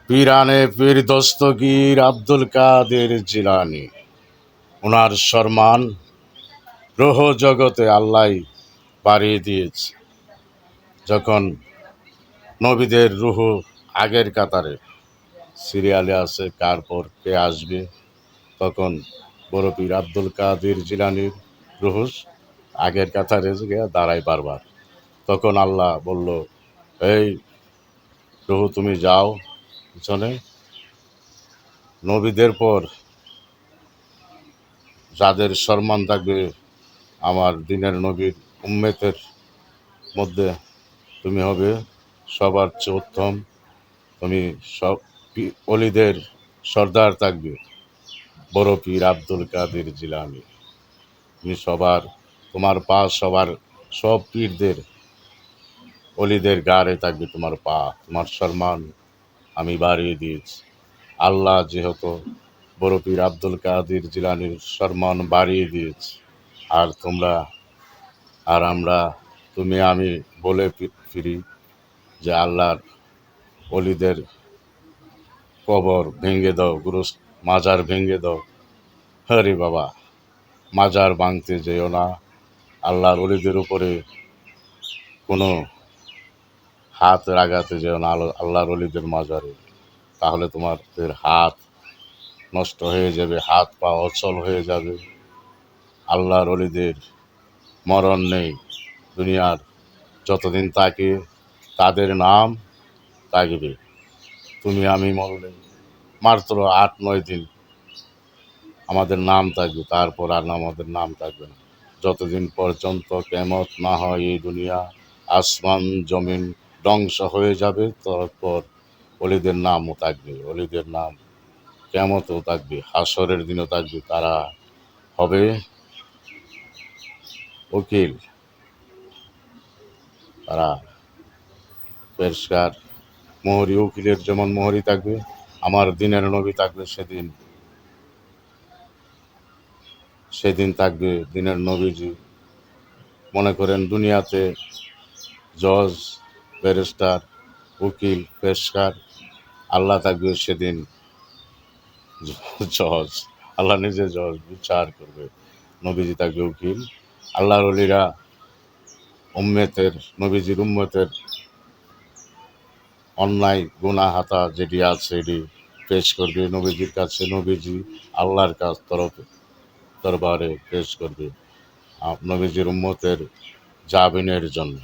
পীরানে পীর দস্তগীর আব্দুল কাদের জিলানী, ওনার সম্মান গ্রহ জগতে আল্লাহ বাড়িয়ে দিয়েছে। যখন নবীদের রুহ আগের কাতারে সিরিয়ালে আছে, কার পর কে আসবে, তখন বড় পীর আব্দুল কাদের জিলানীর রুহ আগের কাতারে গিয়ে দাঁড়ায় বারবার। তখন আল্লাহ বলল, এই রুহ তুমি যাও পিছনে। নবীদের পর যাদের সম্মান থাকবে আমার দিনের নবীর উম্মতের মধ্যে, তুমি হবে সবার চেয়ে উত্তম। তুমি সব অলিদের সর্দার থাকবে বড় পীর আব্দুল কাদের জিলানী। তুমি তোমার পা সব পীরদের অলিদের গাড়ে থাকবে তোমার পা। তোমার সম্মান আমি বাড়িয়ে দিয়েছি। আল্লাহ যেহেতু বড় পীর আব্দুল কাদের জিলানীর সম্মান বাড়িয়ে দিয়েছে, আর আমরা আমি বলে ফিরি যে আল্লাহর অলিদের কবর ভেঙে দাও, মাজার ভেঙে দাও। হরে বাবা, মাজার ভাঙতে যেও না। আল্লাহর অলিদের উপরে কোনো হাত লাগাতে যেও না আল্লাহর অলিদের মাজারে। তাহলে তোমাদের হাত নষ্ট হয়ে যাবে, হাত পা অচল হয়ে যাবে। আল্লাহর অলিদের মরণ নেই। দুনিয়ার যতদিন থাকে তাদের নাম থাকবে। তুমি আমি মরলে মাত্র 8-9 দিন আমাদের নাম থাকবে, তারপর আর আমাদের নাম থাকবে না। যতদিন পর্যন্ত কিয়ামত না হয় এই দুনিয়া আসমান জমিন ধ্বংস হয়ে যাবে, তারপর অলিদের নামও থাকবে। অলিদের নাম কিয়ামতেও থাকবে, হাসরের দিনও থাকবে। তারা হবে উকিল, তারা পেশকার, মোহরি। উকিলের যেমন মোহরি থাকবে, আমার দিনের নবী থাকবে সেদিন থাকবে দিনের নবীজি। মনে করেন দুনিয়াতে জজ, ব্যারিস্টার, উকিল, পেশকার, আল্লাহ থাকবে সেদিন জজ। আল্লাহ নিজে জজ, বিচার করবে। নবীজি থাকবে উকিল। আল্লাহর ওলিরা নবীজির উম্মতের অন্যায় গুনাহ হাতা যেটি আছে এটি পেশ করবে নবীজির কাছে। নবীজি আল্লাহর দরবারে পেশ করবে নবীজির উম্মতের জামিনের জন্য।